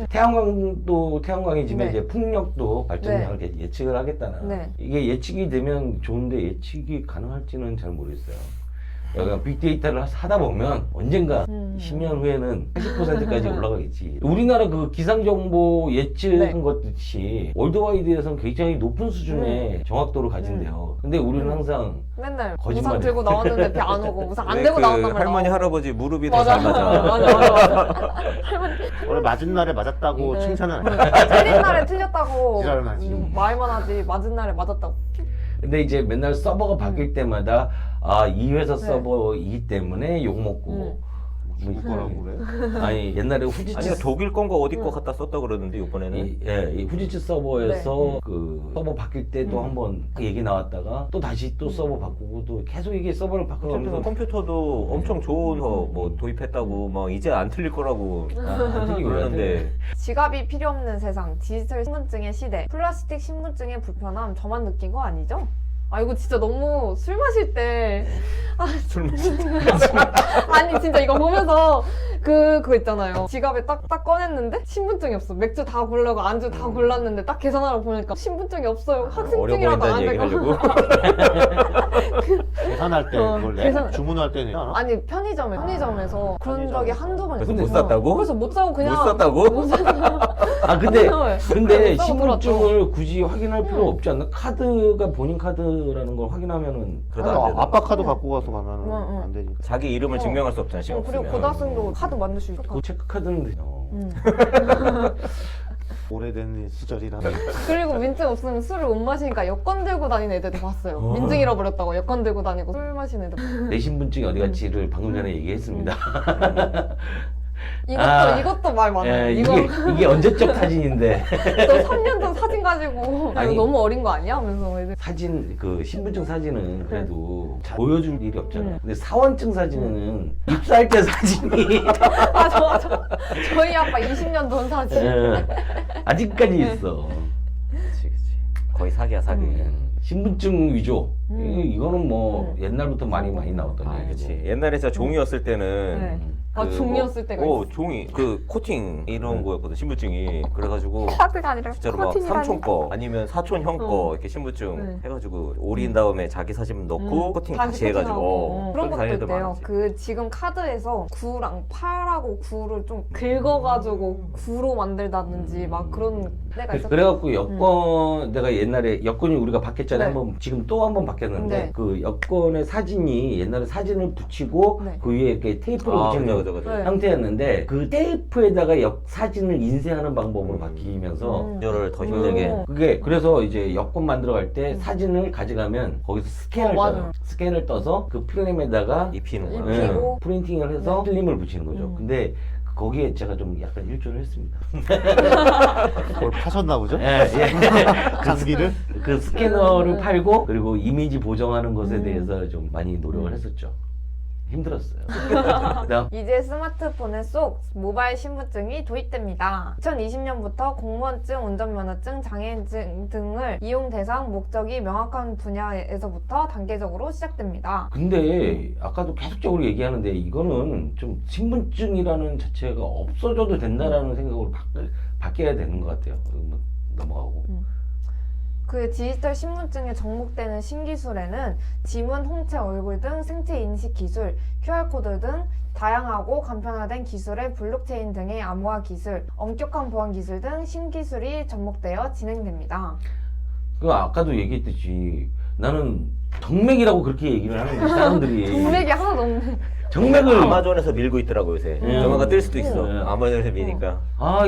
Speaker 2: 태양광이지만
Speaker 4: 네.
Speaker 2: 이제 풍력도 발전량을 예측을 하겠다는
Speaker 4: 네.
Speaker 2: 이게 예측이 되면 좋은데 예측이 가능할지는 잘 모르겠어요. 그러니까 빅데이터를 하다 보면 언젠가 10년 후에는 80%까지 올라가겠지. 우리나라 그 기상정보 예측한 것듯이 월드와이드에서는 굉장히 높은 수준의 정확도를 가진대요. 근데 우리는 항상
Speaker 4: 맨날
Speaker 2: 거짓말이야.
Speaker 4: 우산 들고 나왔는데 비 안 오고 우산 안
Speaker 1: 왜
Speaker 4: 들고
Speaker 1: 그
Speaker 4: 나왔단 말이야.
Speaker 1: 할머니 할아버지 무릎이 더
Speaker 4: 맞아.
Speaker 1: 잘 맞아.
Speaker 4: 맞아.
Speaker 3: 원래 맞은 날에 맞았다고
Speaker 4: 네.
Speaker 3: 칭찬은 안 해.
Speaker 4: 틀린 날에 틀렸다고
Speaker 3: 지랄은 하지.
Speaker 4: 말만 하지 맞은 날에 맞았다고.
Speaker 2: 근데 이제 맨날 서버가 바뀔 때마다 이 회사
Speaker 4: 네.
Speaker 2: 서버이기 때문에 욕먹고
Speaker 3: 누구 거라고 그래?
Speaker 2: 아니 옛날에 후지츠
Speaker 1: 아니 독일 건가 어디 거 갖다 썼다 그러는데 이번에는
Speaker 2: 이 후지츠 서버에서
Speaker 4: 네.
Speaker 2: 그 서버 바뀔 때도 한번 그 얘기 나왔다가 또 다시 또 서버 바꾸고 또 계속 이게 서버를
Speaker 1: 그래서
Speaker 2: 바꾸면서
Speaker 1: 컴퓨터도 엄청 좋은 거 뭐 도입했다고 막 이제 안 틀릴 거라고
Speaker 2: 안 틀리고
Speaker 1: 그러는데
Speaker 4: 지갑이 필요 없는 세상, 디지털 신분증의 시대, 플라스틱 신분증의 불편함 저만 느낀 거 아니죠? 아 이거 진짜 너무 술 마실 때
Speaker 1: 술 마실 때
Speaker 4: 아니 진짜 이거 보면서 그거 있잖아요. 지갑에 딱 꺼냈는데 신분증이 없어. 맥주 다 고르고 안주 다 골랐는데 딱 계산하러 보니까 신분증이 없어요.
Speaker 1: 어려
Speaker 4: 학생증이라도 안
Speaker 1: 보인다는 얘기
Speaker 4: 되고.
Speaker 1: 하려고
Speaker 3: 계산할 때
Speaker 4: 어,
Speaker 3: 그걸 내?
Speaker 4: 계산-
Speaker 3: 주문할 때는 알아?
Speaker 4: 아니 편의점에서 그런 적이 한두 번
Speaker 1: 그래서
Speaker 4: 있어요.
Speaker 1: 못 샀다고?
Speaker 4: 그래서 못 사고 그냥
Speaker 1: 못 샀다고?
Speaker 4: 못 샀다고.
Speaker 2: 근데
Speaker 4: 못 사고
Speaker 2: 신분증을 굳이 확인할 필요 없지 않나? 카드가 본인 카드라는 걸 확인하면은
Speaker 1: 그러다 안 되나?
Speaker 3: 아빠 카드 갖고 가서 가면
Speaker 4: 응.
Speaker 3: 안 되니까.
Speaker 1: 자기 이름을 증명할 수 없잖아 시험
Speaker 4: 그리고
Speaker 1: 없으면.
Speaker 4: 고등학생도 카드 만들 수 있어.
Speaker 2: 그 체크카드는 되죠.
Speaker 3: 오래된 시절이라.
Speaker 4: 그리고 민증 없으면 술을 못 마시니까 여권 들고 다니는 애들도 봤어요. 민증 잃어버렸다고 여권 들고 다니고 술 마시는 애들.
Speaker 2: 내 신분증이 어디 갔지를 방금 전에 얘기했습니다.
Speaker 4: 이것도 말 많아요.
Speaker 2: 이게 언제적 사진인데
Speaker 4: 너 3년 전 사진 가지고
Speaker 2: 아니.
Speaker 4: 이거 너무 어린 거 아니야? 하면서 애들.
Speaker 2: 사진 그 신분증 사진은 그래도 잘 보여줄 일이 없잖아. 근데 사원증 사진은 입사할 때 사진이
Speaker 4: 저희 아빠 20년 전 사진.
Speaker 2: 아직까지 있어.
Speaker 1: 그치. 거의 사기야 사기.
Speaker 2: 신분증 위조. 이거는 뭐 옛날부터 많이 나왔던 얘기고.
Speaker 1: 그치. 옛날에 진짜 종이었을 때는
Speaker 4: 네. 종이였을 때가 있어.
Speaker 1: 종이 그 코팅 이런 거였거든 신분증이. 그래가지고
Speaker 4: 카드가 아니라
Speaker 1: 진짜로 막 삼촌 거 아니면 사촌 형 거 이렇게 신분증
Speaker 4: 네.
Speaker 1: 해가지고 오린 다음에 자기 사진 넣고 코팅 다시 해가지고
Speaker 4: 그런 것도
Speaker 1: 다니는 애들
Speaker 4: 있대요.
Speaker 1: 많았지.
Speaker 4: 그 지금 카드에서 9랑 8하고 9를 좀 긁어가지고 9로 만들다든지 막 그런 때가 있었어요.
Speaker 2: 그래갖고 여권 내가 옛날에 여권이 우리가 바뀌었잖아요.
Speaker 4: 네.
Speaker 2: 한번 지금 또 한 번 바뀌었는데
Speaker 4: 네.
Speaker 2: 그 여권의 사진이 옛날에 사진을 붙이고
Speaker 4: 네.
Speaker 2: 그 위에 이렇게 테이프를 붙이는
Speaker 1: 그죠.
Speaker 4: 네.
Speaker 2: 상태였는데 그 테이프에다가 사진을 인쇄하는 방법으로 바뀌면서
Speaker 1: 이거를 더 힘들게.
Speaker 2: 그게 그래서 이제 여권 만들어 갈 때 사진을 가져가면 거기서 스캔을
Speaker 4: 맞아요.
Speaker 2: 떠요. 스캔을 떠서 그 프레임에다가
Speaker 1: 입히는 거야.
Speaker 4: 입히고.
Speaker 2: 네, 프린팅을 해서 필름을 붙이는 거죠. 근데 거기에 제가 좀 약간 일조를 했습니다.
Speaker 3: 그걸 파셨나 보죠?
Speaker 2: 예.
Speaker 3: 장비를?
Speaker 2: 그 스캐너를 팔고 그리고 이미지 보정하는 것에 대해서 좀 많이 노력을 했었죠. 힘들었어요. 그다음
Speaker 4: 이제 스마트폰에 쏙 모바일 신분증이 도입됩니다. 2020년부터 공무원증, 운전면허증, 장애인증 등을 이용 대상, 목적이 명확한 분야에서부터 단계적으로 시작됩니다.
Speaker 2: 근데 아까도 계속적으로 얘기하는데 이거는 좀 신분증이라는 자체가 없어져도 된다라는 생각으로 바뀌어야 되는 것 같아요. 뭐 넘어가고.
Speaker 4: 그 디지털 신분증에 접목되는 신기술에는 지문, 홍채, 얼굴 등 생체 인식 기술, QR코드 등 다양하고 간편화된 기술의 블록체인 등의 암호화 기술, 엄격한 보안 기술 등 신기술이 접목되어 진행됩니다.
Speaker 2: 그 아까도 얘기했듯이 나는 정맥이라고 그렇게 얘기를 하는데 사람들이
Speaker 4: 동맥이 하나도 없네.
Speaker 2: 정맥을
Speaker 1: 아마존에서 밀고 있더라고 요새. 정화가 뜰 수도 있어.
Speaker 2: 네.
Speaker 1: 아마존에서 미니까.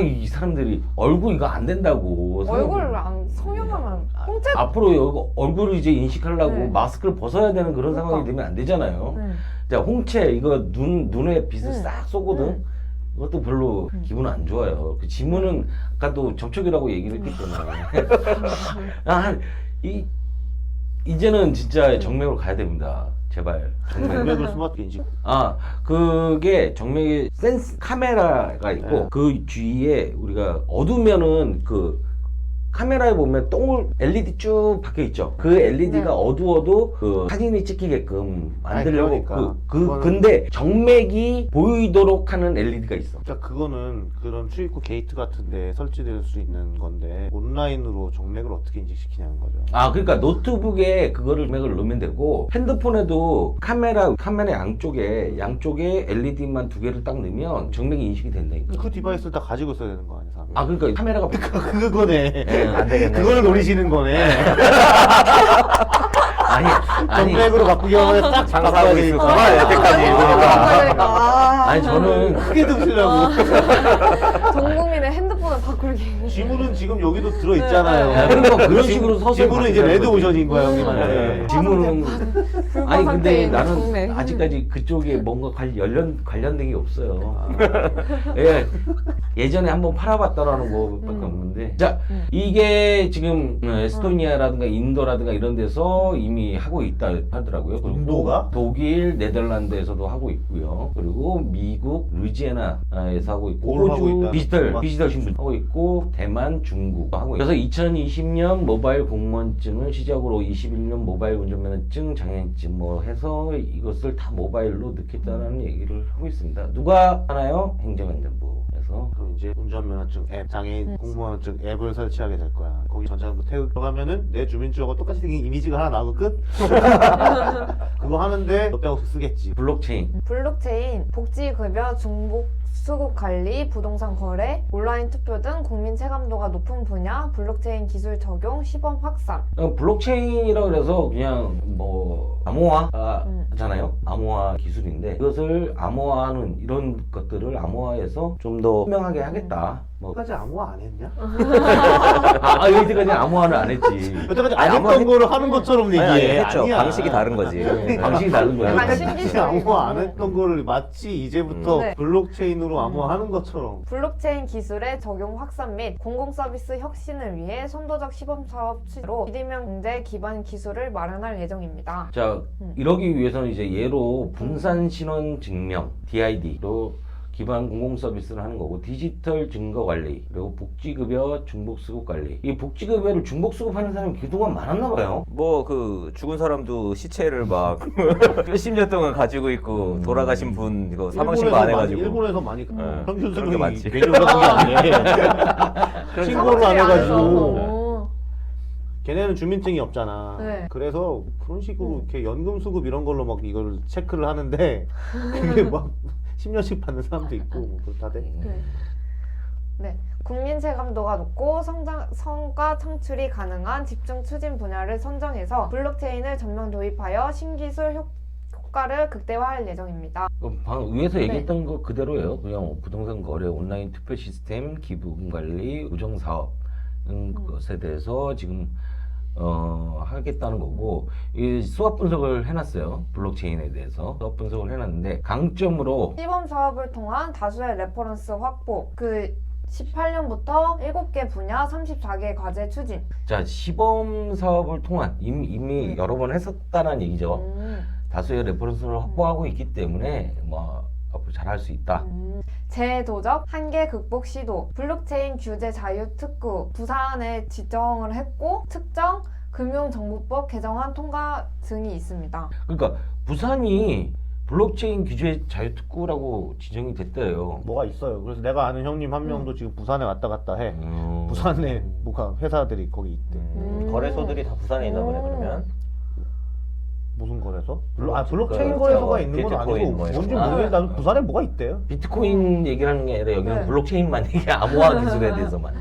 Speaker 2: 이 사람들이 얼굴 이거 안 된다고.
Speaker 4: 얼굴을 안 성형하면 홍채.
Speaker 2: 앞으로 여기 얼굴을 이제 인식하려고
Speaker 4: 네.
Speaker 2: 마스크를 벗어야 되는 그런
Speaker 4: 그러니까.
Speaker 2: 상황이 되면 안 되잖아요.
Speaker 4: 네.
Speaker 2: 자, 홍채 이거 눈에 빛을 싹 쏘거든. 그것도 별로 기분 안 좋아요. 그 지문은 아까도 접촉이라고 얘기를 했기 때문에 이제는 진짜 정맥으로 가야 됩니다. 제발 정맥.
Speaker 3: 정맥을 스마트 인식.
Speaker 2: 그게 정맥에 센스 카메라가 있고
Speaker 3: 네.
Speaker 2: 그 주위에 우리가 어두우면은 그 카메라에 보면 동글 LED 쭉 박혀 있죠. 그 LED가
Speaker 4: 네.
Speaker 2: 어두워도 그 사진이 찍히게끔 만들려고
Speaker 3: 그러니까. 그거는-
Speaker 2: 근데 정맥이 보이도록 하는 LED가 있어.
Speaker 3: 그러니까 그거는 그런 출입구 게이트 같은데 설치될 수 있는 건데 온라인으로 정맥을 어떻게 인식시키냐는 거죠.
Speaker 2: 그러니까 노트북에 그거를 정맥을 넣으면 되고 핸드폰에도 카메라 양쪽에 LED만 2개를 딱 넣으면 정맥이 인식이 된다니까.
Speaker 3: 그 디바이스를 다 가지고 있어야 되는 거 아니야, 사람이?
Speaker 2: 그러니까 카메라가
Speaker 3: 그거네.
Speaker 1: 안 되겠네.
Speaker 3: 그걸 노리시는 거네.
Speaker 2: 아니
Speaker 3: 정맥으로 바꾸기 하면 딱
Speaker 1: 장사하고 있을 거야
Speaker 3: 아,
Speaker 1: 여태까지.
Speaker 4: 그러니까.
Speaker 2: 아니 저는
Speaker 3: 크게 드시려고.
Speaker 4: 전 국민의 핸드폰을 바꾸기.
Speaker 3: 지문은 지금 여기도 들어있잖아요.
Speaker 2: 그러니까 그런 식으로 서서
Speaker 3: 지문은 이제 레드 오션인 거야, 형님한테.
Speaker 2: 네. 지문은 아니 근데 나는
Speaker 4: 정맥.
Speaker 2: 아직까지 그쪽에 뭔가 관련된 게 없어요. 예전에 한번 팔아봤다라는 거밖에 없는데 자 이게 지금 에스토니아라든가 인도라든가 이런 데서 이미 하고 있다 하더라고요. 그리고
Speaker 3: 인도가?
Speaker 2: 독일, 네덜란드에서도 하고 있고요. 그리고 미국, 루이지애나에서 하고 있고
Speaker 3: 뭘 하고
Speaker 2: 호주
Speaker 3: 있다?
Speaker 2: 디지털 신분 하고 있고 대만, 중국 하고 있고 그래서 2020년 모바일 공무원증을 시작으로 21년 모바일 운전면허증, 장애인증 뭐 해서 이것을 다 모바일로 넣겠다는 얘기를 하고 있습니다. 누가 하나요? 행정안전부에서
Speaker 3: 그럼 이제 운전면허증 앱, 장애인 공무원증 앱을 설치하게 될 거야. 거기 전자정보 태그 들어가면은 내 주민증하고 똑같이 생긴 이미지가 하나 나오고 끝? 그거 하는데 너 빼고 쓰겠지.
Speaker 2: 블록체인
Speaker 4: 블록체인, 복지급여, 중복 수급 관리, 부동산 거래, 온라인 투표 등 국민 체감도가 높은 분야, 블록체인 기술 적용, 시범 확산.
Speaker 2: 블록체인이라고 해서 그냥 뭐 암호화잖아요. 암호화 기술인데 이것을 암호화하는 이런 것들을 암호화해서 좀 더 투명하게 하겠다. 뭐
Speaker 3: 여태까지 암호화 안 했냐?
Speaker 2: 여기까지 암호화는 안 했지.
Speaker 3: 여태까지 안
Speaker 1: 아니,
Speaker 3: 했던
Speaker 1: 암호화
Speaker 3: 거를 하는 것처럼 얘기해.
Speaker 1: 했죠.
Speaker 3: 아니야.
Speaker 1: 방식이 다른 거지.
Speaker 2: 방식이 다른 거야.
Speaker 4: 약간
Speaker 3: 여태까지
Speaker 4: 신기술이고.
Speaker 3: 암호화 안 했던 거를 마치 이제부터
Speaker 4: 네.
Speaker 3: 블록체인으로 암호화하는 것처럼.
Speaker 4: 블록체인 기술의 적용 확산 및 공공 서비스 혁신을 위해 선도적 시범 사업 취지로 비대면 경제 기반 기술을 마련할 예정입니다.
Speaker 2: 자, 이러기 위해서는 이제 예로 분산 신원 증명 DID로 기반 공공 서비스를 하는 거고 디지털 증거 관리 그리고 복지급여 중복 수급 관리. 이 복지급여를 중복 수급하는 사람이 그동안 많았나 봐요.
Speaker 1: 뭐 그 죽은 사람도 시체를 막 몇십 년 동안 가지고 있고 돌아가신 분 이거 사망 신고 안 해가지고.
Speaker 3: 일본에서 많이
Speaker 1: 그런
Speaker 3: 평균
Speaker 1: 게
Speaker 3: 수명이
Speaker 1: 많지.
Speaker 3: 괜히 올라간 게 아니에요. 신고를 안 해가지고. 걔네는 주민증이 없잖아.
Speaker 4: 네.
Speaker 3: 그래서 그런 식으로 이렇게 연금 수급 이런 걸로 막 이걸 체크를 하는데 그게 막 10년씩 받는 사람도 있고 뭐 그렇다대.
Speaker 4: 네. 국민 체감도가 높고 성과 창출이 가능한 집중 추진 분야를 선정해서 블록체인을 전면 도입하여 신기술 효과를 극대화할 예정입니다.
Speaker 2: 위에서 얘기했던 거 그대로예요. 그냥 부동산 거래, 온라인 투표 시스템, 기부금 관리, 우정 사업 것에 대해서 지금 하겠다는 거고 이 수학 분석을 해놨어요. 블록체인에 대해서 수학 분석을 해놨는데 강점으로
Speaker 4: 시범 사업을 통한 다수의 레퍼런스 확보, 18년부터 7개 분야 34개 과제 추진.
Speaker 2: 자 시범 사업을 통한 이미 여러 번 했었다는 얘기죠. 다수의 레퍼런스를 확보하고 있기 때문에 뭐 앞으로 잘할 수 있다.
Speaker 4: 제도적 한계 극복 시도, 블록체인 규제 자유 특구, 부산에 지정을 했고 특정 금융정보법 개정안 통과 등이 있습니다.
Speaker 2: 그러니까 부산이 블록체인 규제 자유특구라고 지정이 됐대요.
Speaker 3: 뭐가 있어요. 그래서 내가 아는 형님 한 명도 지금 부산에 왔다 갔다 해.
Speaker 2: 음.
Speaker 3: 부산에 뭐가 회사들이 거기 있대.
Speaker 1: 거래소들이 다 부산에 있나 보네 그러면.
Speaker 3: 무슨 거래소?
Speaker 1: 블록-
Speaker 3: 블록체인
Speaker 1: 그
Speaker 3: 거래소가
Speaker 1: 저거
Speaker 3: 있는 건
Speaker 1: 비트코인
Speaker 3: 아니고
Speaker 1: 뭐 이런
Speaker 3: 뭔지
Speaker 1: 거.
Speaker 3: 모르겠는데 나도 부산에 뭐가 있대요.
Speaker 2: 비트코인 얘기를 하는 게 아니라 여기는
Speaker 4: 네.
Speaker 2: 블록체인만 얘기 암호화 기술에 대해서만.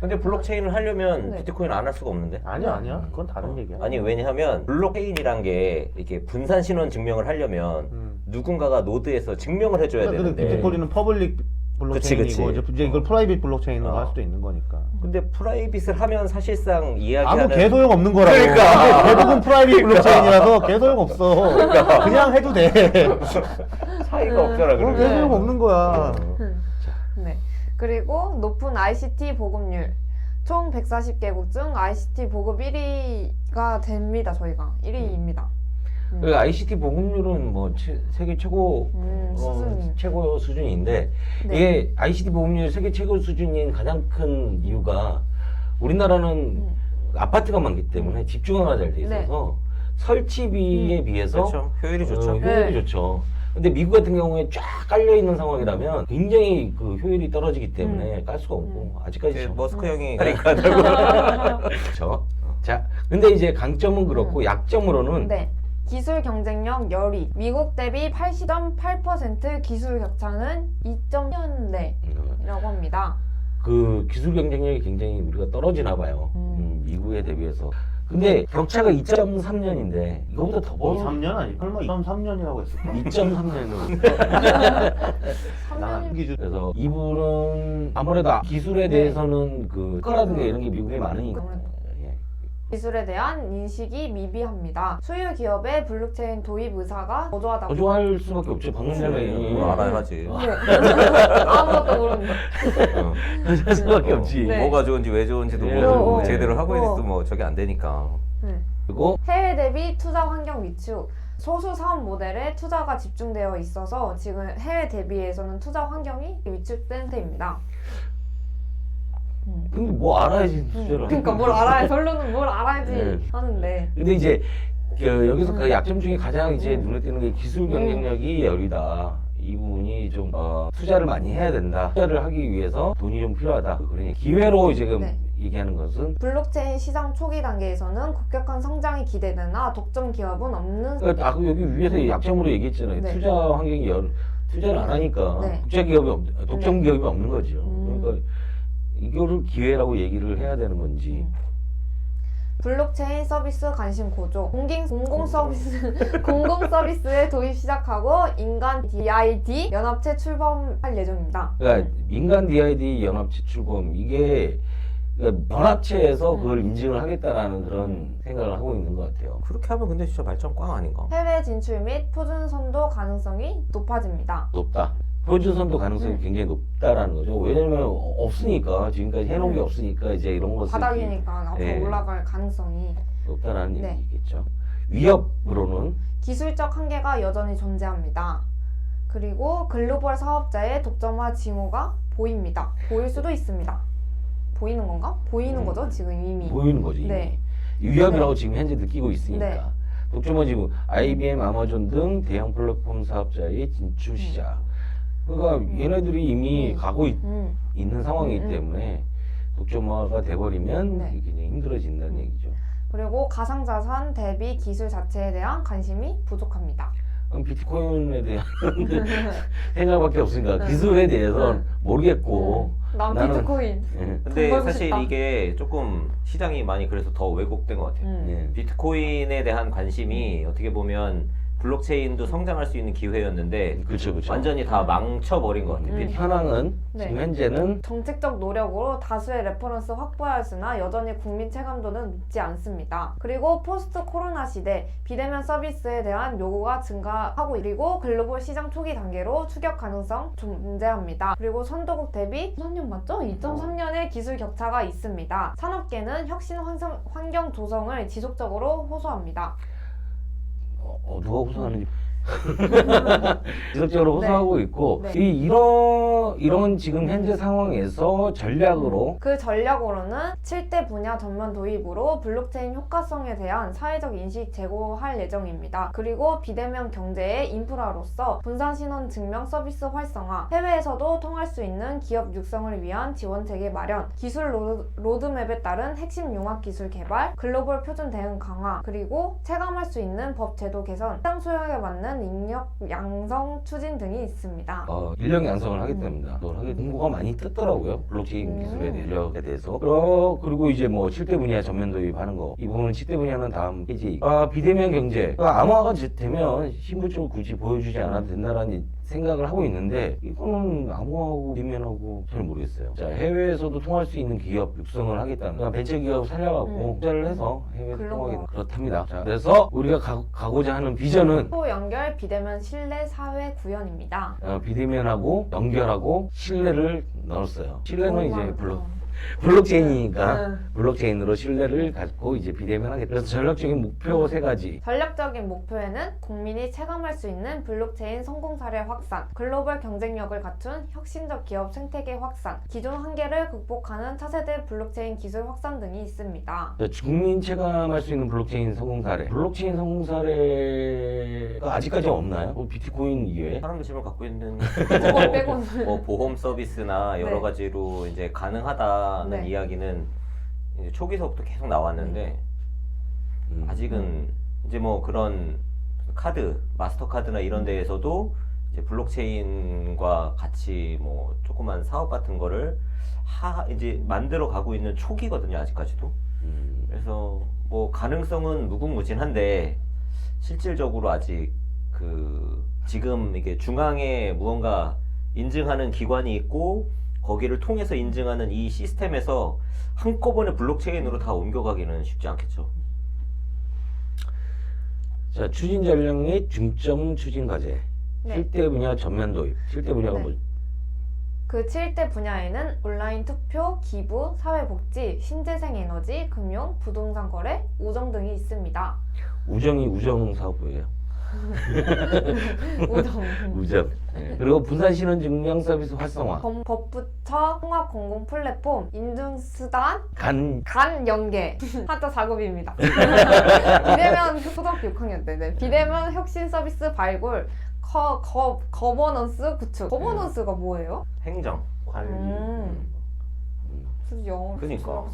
Speaker 1: 근데 블록체인을 하려면
Speaker 4: 네.
Speaker 1: 비트코인 안 할 수가 없는데?
Speaker 3: 아니야. 그건 다른 얘기야.
Speaker 1: 아니 왜냐하면 블록체인이란 게 이렇게 분산 신원 증명을 하려면 누군가가 노드에서 증명을 해줘야
Speaker 3: 근데
Speaker 1: 되는데
Speaker 3: 비트코인은 퍼블릭 블록체인이고
Speaker 1: 그치.
Speaker 3: 이제 이걸 프라이빗 블록체인으로
Speaker 1: 어.
Speaker 3: 할 수도 있는 거니까.
Speaker 1: 근데 프라이빗을 하면 사실상 이야기하는
Speaker 3: 아무 개소용 없는 거라고.
Speaker 1: 그러니까.
Speaker 3: 대부분 프라이빗 블록체인이라서 개소용 없어. 그냥 해도 돼.
Speaker 1: 차이가 없더라
Speaker 3: 그럼
Speaker 1: 그러면.
Speaker 3: 개소용 없는 거야.
Speaker 4: 네. 그리고 높은 ICT 보급률. 총 140개국 중 ICT 보급 1위가 됩니다. 저희가 1위입니다.
Speaker 2: 그 ICT 보급률은 뭐 세계 최고
Speaker 4: 수준.
Speaker 2: 최고 수준인데
Speaker 4: 네.
Speaker 2: 이게 ICT 보급률 세계 최고 수준인 가장 큰 이유가 우리나라는 아파트가 많기 때문에 집중화가 잘 돼 있어서 설치비에 비해서
Speaker 1: 그렇죠. 효율이 좋죠.
Speaker 2: 효율이
Speaker 4: 네.
Speaker 2: 좋죠. 근데 미국 같은 경우에 쫙 깔려 있는 상황이라면 굉장히 그 효율이 떨어지기 때문에 깔 수가 없고 아직까지
Speaker 1: 이제
Speaker 2: 죠
Speaker 1: 머스크 형이
Speaker 2: 그렇죠. 자, 근데 이제 강점은 그렇고 약점으로는
Speaker 4: 네. 기술 경쟁력 열위. 미국 대비 80.8% 기술 격차는 2.1년 내라고 합니다.
Speaker 2: 그 기술 경쟁력이 굉장히 우리가 떨어지나 봐요. 미국에 대비해서. 근데 격차가 2.3년인데 이거보다 더 벌어.
Speaker 3: 3년 아니 설마 2.3년이라고 했을 거야.
Speaker 2: 2.3년은.
Speaker 4: 3년이
Speaker 3: 기준.
Speaker 2: 그래서 이분은 아무래도 기술에 대해서는 그 특허라든가 이런 게 미국에 많으니까. 예.
Speaker 4: 기술에 대한 인식이 미비합니다. 수요 기업의 블록체인 도입 의사가 거조하다고.
Speaker 2: 거주할 수밖에 없죠. 방금 전에
Speaker 1: 뭐 알아야 하지.
Speaker 4: 아무것도 모르는데.
Speaker 2: 거주할 수밖에 없지.
Speaker 4: 네.
Speaker 1: 뭐가 좋은지 왜 좋은지도
Speaker 2: 예.
Speaker 1: 모르고
Speaker 2: 네.
Speaker 1: 제대로 하고 있어도 뭐 저게 안 되니까.
Speaker 2: 그리고
Speaker 4: 해외 대비 투자 환경 위축. 소수 사업 모델에 투자가 집중되어 있어서 지금 해외 대비해서는 투자 환경이 위축된 상태입니다.
Speaker 2: 근데 뭐 알아야지 투자를.
Speaker 4: 그러니까 뭘 알아야 결론은 뭘 알아야지
Speaker 2: 네.
Speaker 4: 하는데.
Speaker 2: 근데 이제 여기서 그 약점 중에 가장 이제 눈에 띄는 게 기술 경쟁력이 열이다. 이 부분이 좀 투자를 많이 해야 된다. 투자를 하기 위해서 돈이 좀 필요하다. 그러니 기회로 지금
Speaker 4: 네.
Speaker 2: 얘기하는 것은
Speaker 4: 블록체인 시장 초기 단계에서는 급격한 성장이 기대되나 독점 기업은 없는.
Speaker 2: 그러니까 아까 여기 위에서 약점으로 얘기했잖아요.
Speaker 4: 네.
Speaker 2: 투자 환경이 투자를 안 하니까
Speaker 4: 네.
Speaker 2: 국제 기업이 독점
Speaker 4: 네.
Speaker 2: 기업이 없는 거죠. 그러니까 이거를 기회라고 얘기를 해야 되는 건지.
Speaker 4: 블록체인 서비스 관심 고조. 공공 서비스의 도입 시작하고 인간 DID 연합체 출범할 예정입니다.
Speaker 2: 그러니까 민간 DID 연합체 출범 이게 그러니까 연합체에서 그걸 인증을 하겠다라는 그런 생각을 하고 있는 것 같아요.
Speaker 1: 그렇게 하면 근데 진짜 발전 꽝 아닌가?
Speaker 4: 해외 진출 및 표준 선도 가능성이 높아집니다.
Speaker 2: 높다. 표준선도 가능성이 굉장히 높다라는 거죠. 왜냐면 없으니까 지금까지 해놓은 게 없으니까 이제 이런 것을
Speaker 4: 바닥이니까 앞으로
Speaker 2: 네.
Speaker 4: 올라갈 가능성이.
Speaker 2: 높다라는
Speaker 4: 네.
Speaker 2: 얘기겠죠. 위협으로는
Speaker 4: 기술적 한계가 여전히 존재합니다. 그리고 글로벌 사업자의 독점화 징후가 보입니다. 보일 수도 있습니다. 보이는 건가? 보이는 거죠, 지금 이미.
Speaker 2: 보이는 거지.
Speaker 4: 네.
Speaker 2: 위협이라고 지금 현재 느끼고 있으니까.
Speaker 4: 네.
Speaker 2: 독점화 지금 IBM, 아마존 등 대형 플랫폼 사업자의 진출 시작. 그러니까 얘네들이 이미 가고 있는 상황이기 때문에 독점화가 돼버리면
Speaker 4: 네.
Speaker 2: 굉장히 힘들어진다는 얘기죠.
Speaker 4: 그리고 가상자산 대비 기술 자체에 대한 관심이 부족합니다.
Speaker 2: 그럼 비트코인에 대한 생각밖에 없으니까 기술에 대해서는 모르겠고
Speaker 4: 난
Speaker 2: 나는-
Speaker 4: 비트코인.
Speaker 2: 예.
Speaker 1: 근데
Speaker 4: 벌고
Speaker 1: 사실
Speaker 4: 싶다.
Speaker 1: 이게 조금 시장이 많이 그래서 더 왜곡된 것 같아요.
Speaker 2: 예.
Speaker 1: 비트코인에 대한 관심이 어떻게 보면 블록체인도 성장할 수 있는 기회였는데
Speaker 2: 그렇죠, 그렇죠.
Speaker 1: 완전히 다 망쳐버린 것 같아요.
Speaker 2: 현황은
Speaker 4: 네.
Speaker 2: 지금 현재는
Speaker 4: 정책적 노력으로 다수의 레퍼런스 확보하였으나 여전히 국민 체감도는 높지 않습니다. 그리고 포스트 코로나 시대 비대면 서비스에 대한 요구가 증가하고 그리고 글로벌 시장 초기 단계로 추격 가능성 존재합니다. 그리고 선도국 대비 3년 맞죠? 2.3년의 기술 격차가 있습니다. 산업계는 혁신 환경 조성을 지속적으로 호소합니다.
Speaker 2: 누가 호소하는지 지속적으로 호소하고 있고
Speaker 4: 네.
Speaker 2: 이런 지금 현재 상황에서 전략으로
Speaker 4: 그 전략으로는 7대 분야 전면 도입으로 블록체인 효과성에 대한 사회적 인식 제고할 예정입니다. 그리고 비대면 경제의 인프라로서 분산신원 증명 서비스 활성화, 해외에서도 통할 수 있는 기업 육성을 위한 지원 체계 마련, 기술 로드맵에 따른 핵심 융합 기술 개발, 글로벌 표준 대응 강화, 그리고 체감할 수 있는 법 제도 개선, 시장 소양에 맞는 기술에는 인력 양성 추진 등이 있습니다.
Speaker 2: 인력 양성을 하게 됩니다. 그걸 하게 공고가 많이 뜨더라고요. 블록체인 기술에 대해 인력에 대해서. 그리고 이제 뭐 7대 분야 전면 도입하는 거. 이 부분은 7대 분야는 다음 페이지. 비대면 경제. 암호화가 되면 신분증을 굳이 보여주지 않아도 된다라는 생각을 하고 있는데 이거는 암호화하고 비대면하고 잘 모르겠어요. 자, 해외에서도 통할 수 있는 기업 육성을 하겠다는 그러니까 벤처기업 살려갖고 투자를 해서 해외 통하게 그렇답니다. 자, 그래서 우리가 가고자 하는 비전은
Speaker 4: 또 연결 비대면 신뢰 사회 구현입니다.
Speaker 2: 비대면하고 연결하고 신뢰를 넣었어요. 신뢰는 이제
Speaker 4: 정말,
Speaker 2: 블록체인이니까 블록체인으로 신뢰를 갖고 이제 비대면하게. 그래서 전략적인 목표 세 가지.
Speaker 4: 전략적인 목표에는 국민이 체감할 수 있는 블록체인 성공 사례 확산, 글로벌 경쟁력을 갖춘 혁신적 기업 생태계 확산, 기존 한계를 극복하는 차세대 블록체인 기술 확산 등이 있습니다.
Speaker 2: 국민 체감할 수 있는 블록체인 성공 사례. 블록체인 성공 사례가 아직까지 없나요? 비트코인 이외에?
Speaker 1: 사람들 지금 갖고 있는
Speaker 4: 그거 빼고는
Speaker 1: 뭐 보험 서비스나 여러
Speaker 4: 네.
Speaker 1: 가지로 이제 가능하다는
Speaker 4: 네.
Speaker 1: 이야기는 이제 초기서부터 계속 나왔는데 아직은 이제 뭐 그런 카드, 마스터카드나 이런 데에서도 이제 블록체인과 같이 뭐 조그만 사업 같은 거를 이제 만들어 가고 있는 초기거든요, 아직까지도. 그래서 뭐 가능성은 무궁무진한데 실질적으로 아직 지금 이게 중앙에 무언가 인증하는 기관이 있고 거기를 통해서 인증하는 이 시스템에서 한꺼번에 블록체인으로 다 옮겨가기는 쉽지 않겠죠.
Speaker 2: 자, 추진 전략 및 중점 추진 과제.
Speaker 4: 네.
Speaker 2: 7대 분야 전면 도입. 7대 분야가
Speaker 4: 네.
Speaker 2: 뭐?
Speaker 4: 그 7대 분야에는 온라인 투표, 기부, 사회복지, 신재생 에너지, 금융, 부동산 거래, 우정 등이 있습니다.
Speaker 2: 우정이 우정 사업부예요.
Speaker 4: 우정.
Speaker 2: 우정. 네. 그리고 분산신원 증명 서비스 활성화.
Speaker 4: 법부처 통합 공공 플랫폼, 인증수단,
Speaker 2: 간
Speaker 4: 간 연계 하자 작업입니다. 비대면 초등학교 6학년 때 비대면 혁신 서비스 발굴, 거버넌스 구축. 거버넌스가 뭐예요?
Speaker 1: 행정.
Speaker 3: 관리.
Speaker 4: 그래서 영어
Speaker 1: 그니까.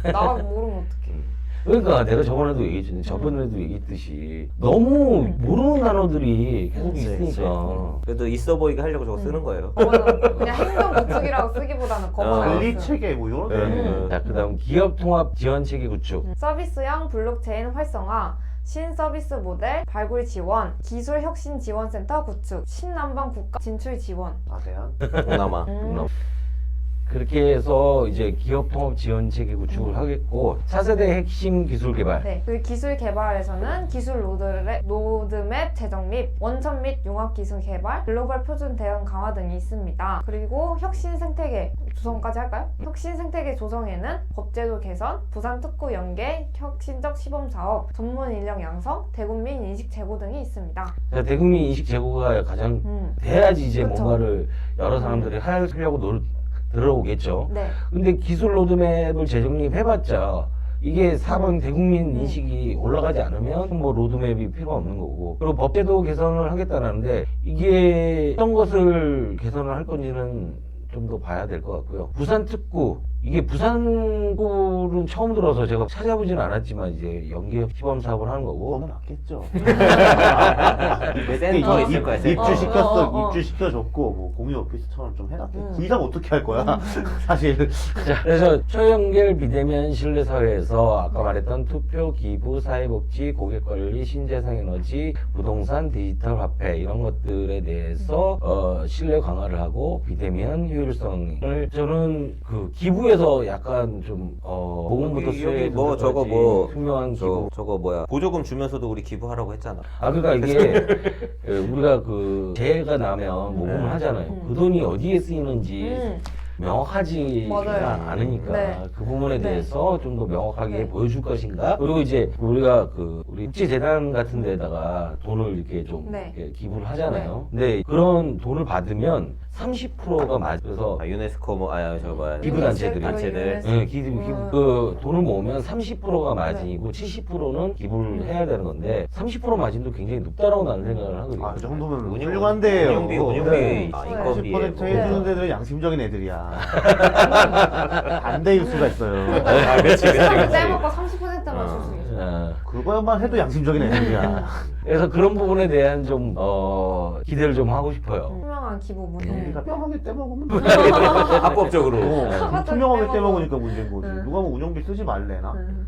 Speaker 4: 나 모르면 어떡해.
Speaker 2: 그러니까 내가 저번에도 얘기했잖아요. 저번에도 얘기했듯이 너무 모르는 단어들이 계속 있으니까.
Speaker 1: 그래도 있어 보이게 하려고 저거 쓰는 거예요.
Speaker 4: 그냥 행정 구축이라고 쓰기보다는 거버넌스.
Speaker 3: 관리 체계 뭐 이런 데.
Speaker 2: 자, 그다음 기업 통합 지원 체계 구축.
Speaker 4: 서비스형 블록체인 활성화, 신서비스 모델 발굴 지원, 기술 혁신 지원센터 구축, 신남방 국가 진출 지원.
Speaker 3: 아세안?
Speaker 1: 동남아.
Speaker 2: 그렇게 해서 이제 기업 통합 지원 체계 구축을 하겠고 4세대 핵심 기술 개발.
Speaker 4: 네, 그 기술 개발에서는 기술 로드맵 제정 및 원천 및 융합 기술 개발, 글로벌 표준 대응 강화 등이 있습니다. 그리고 혁신 생태계 조성까지 할까요? 혁신 생태계 조성에는 법제도 개선, 부산 특구 연계, 혁신적 시범 사업, 전문 인력 양성, 대국민 인식 제고 등이 있습니다.
Speaker 2: 자, 대국민 인식 제고가 가장 돼야지 이제
Speaker 4: 그쵸.
Speaker 2: 뭔가를 여러 사람들이 하려고 들어오겠죠.
Speaker 4: 네.
Speaker 2: 근데 기술 로드맵을 재정립해봤자 이게 4번 대국민 인식이 올라가지 않으면 뭐 로드맵이 필요 없는 거고, 그리고 법제도 개선을 하겠다는데 이게 어떤 것을 개선을 할 건지는 좀 더 봐야 될 것 같고요. 부산 특구, 이게 부산구는 처음 들어서 제가 찾아보지는 않았지만 이제 연계 시범 사업을 하는 거고.
Speaker 3: 그거는 맞겠죠.
Speaker 1: 센터 있을 거야. 센터.
Speaker 3: 입주시켜줬고 뭐 공유 오피스처럼 좀 해놨겠지. 그 이상 어떻게 할 거야? 사실.
Speaker 2: 자, 그래서 초연결 비대면 신뢰사회에서 아까 말했던 투표, 기부, 사회복지, 고객관리, 신재생 에너지, 부동산, 디지털 화폐 이런 것들에 대해서 신뢰 강화를 하고 비대면 효율성을, 저는 그 기부에서 약간 좀 보험부터
Speaker 1: 여기 뭐 저거 뭐
Speaker 2: 투명한 기부.
Speaker 1: 저거 뭐야 보조금 주면서도 우리 기부하라고 했잖아.
Speaker 2: 그러니까 이게 우리가 그 재해가 나면 모금을 하잖아요. 그 돈이 어디에 쓰이는지 명확하지가
Speaker 4: 맞아요.
Speaker 2: 않으니까
Speaker 4: 네.
Speaker 2: 그 부분에
Speaker 4: 네.
Speaker 2: 대해서 좀 더 명확하게
Speaker 4: 네.
Speaker 2: 보여줄 것인가. 그리고 이제 우리가 우리 국제재단 같은 데다가 돈을 이렇게 좀
Speaker 4: 네.
Speaker 2: 이렇게 기부를 하잖아요. 근데 그런 돈을 받으면 30%가 맞아서
Speaker 1: 유네스코 뭐 저거 뭐야
Speaker 2: 기부 단체들이.
Speaker 1: 단체들.
Speaker 2: 그 돈을 모으면 30%가 마진이고 70%는 기부를 해야 되는 건데 30% 마진도 굉장히 높다라고 나는 생각을 하거든요.
Speaker 3: 그 정도면
Speaker 1: 운영-
Speaker 3: 훌륭한데요.
Speaker 1: 운영비
Speaker 2: 네.
Speaker 1: 인건비
Speaker 3: 10%
Speaker 4: 네.
Speaker 3: 해주는 데들은 양심적인 애들이야. 반대일 수가 있어요.
Speaker 1: 아 그렇지
Speaker 4: 떼먹고 30%만 줄 수 있어요.
Speaker 3: 그거만 해도 양심적인 애들이야.
Speaker 2: 그래서 그런 부분에 대한 좀 기대를 좀 하고 싶어요.
Speaker 4: 투명한 기부 문의.
Speaker 3: 우리가 뼈하게 떼먹으면
Speaker 1: 합법적으로.
Speaker 3: 투명하게
Speaker 4: 떼먹어.
Speaker 3: 떼먹으니까 문제인 거지.
Speaker 4: 응.
Speaker 3: 누가 뭐 운영비 쓰지 말래나?
Speaker 4: 음.